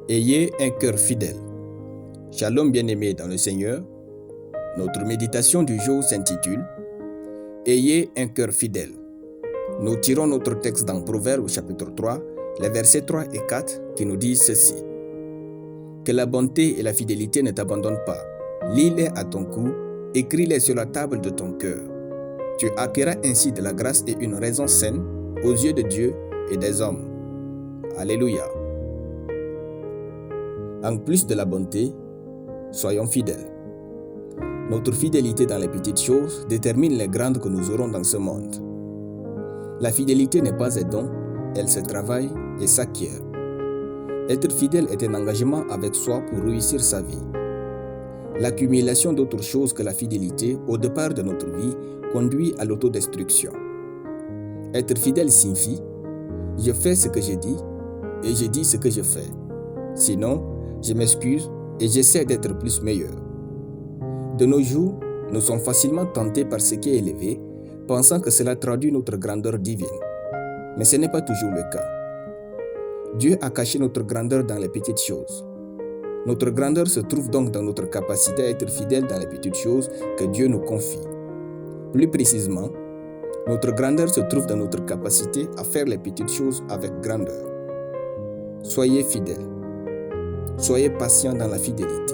Ayez un cœur fidèle. Shalom bien-aimés dans le Seigneur. Notre méditation du jour s'intitule « Ayez un cœur fidèle ». Nous tirons notre texte dans Proverbes chapitre 3, les versets 3 et 4 qui nous disent ceci. « Que la bonté et la fidélité ne t'abandonnent pas. Lis-les à ton cou, écris-les sur la table de ton cœur. Tu acquerras ainsi de la grâce et une raison saine aux yeux de Dieu et des hommes. » Alléluia. En plus de la bonté, soyons fidèles. Notre fidélité dans les petites choses détermine les grandes que nous aurons dans ce monde. La fidélité n'est pas un don, elle se travaille et s'acquiert. Être fidèle est un engagement avec soi pour réussir sa vie. L'accumulation d'autres choses que la fidélité au départ de notre vie conduit à l'autodestruction. Être fidèle signifie « je fais ce que je dis et je dis ce que je fais. Sinon, je m'excuse et j'essaie d'être plus meilleur. » De nos jours, nous sommes facilement tentés par ce qui est élevé, pensant que cela traduit notre grandeur divine. Mais ce n'est pas toujours le cas. Dieu a caché notre grandeur dans les petites choses. Notre grandeur se trouve donc dans notre capacité à être fidèle dans les petites choses que Dieu nous confie. Plus précisément, notre grandeur se trouve dans notre capacité à faire les petites choses avec grandeur. Soyez fidèles. Soyez patients dans la fidélité.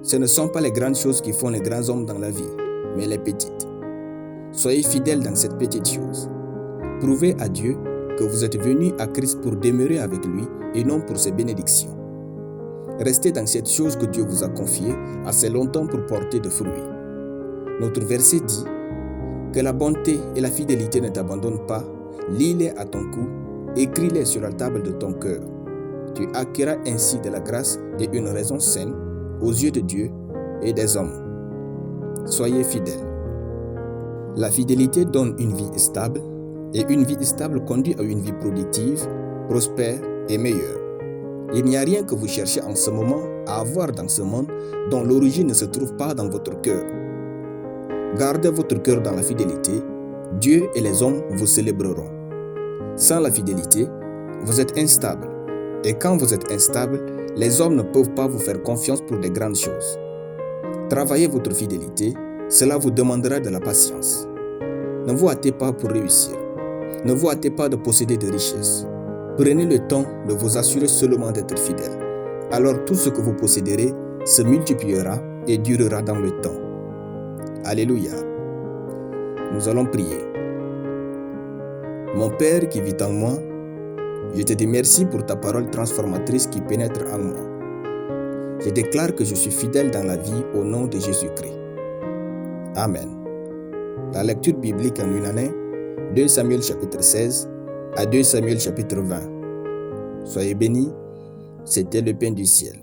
Ce ne sont pas les grandes choses qui font les grands hommes dans la vie, mais les petites. Soyez fidèles dans cette petite chose. Prouvez à Dieu que vous êtes venus à Christ pour demeurer avec lui et non pour ses bénédictions. Restez dans cette chose que Dieu vous a confiée assez longtemps pour porter de fruits. Notre verset dit que la bonté et la fidélité ne t'abandonnent pas, lis-les à ton cou, écris-les sur la table de ton cœur. Tu acquerras ainsi de la grâce et une raison saine aux yeux de Dieu et des hommes. Soyez fidèles. La fidélité donne une vie stable et une vie stable conduit à une vie productive, prospère et meilleure. Il n'y a rien que vous cherchez en ce moment à avoir dans ce monde dont l'origine ne se trouve pas dans votre cœur. Gardez votre cœur dans la fidélité, Dieu et les hommes vous célébreront. Sans la fidélité, vous êtes instable. Et quand vous êtes instable, les hommes ne peuvent pas vous faire confiance pour des grandes choses. Travaillez votre fidélité, cela vous demandera de la patience. Ne vous hâtez pas pour réussir. Ne vous hâtez pas de posséder des richesses. Prenez le temps de vous assurer seulement d'être fidèle. Alors tout ce que vous posséderez se multipliera et durera dans le temps. Alléluia. Nous allons prier. Mon Père qui vit en moi, je te dis merci pour ta parole transformatrice qui pénètre en moi. Je déclare que je suis fidèle dans la vie au nom de Jésus-Christ. Amen. La lecture biblique en une année, 2 Samuel chapitre 16 à 2 Samuel chapitre 20. Soyez bénis, c'était le pain du ciel.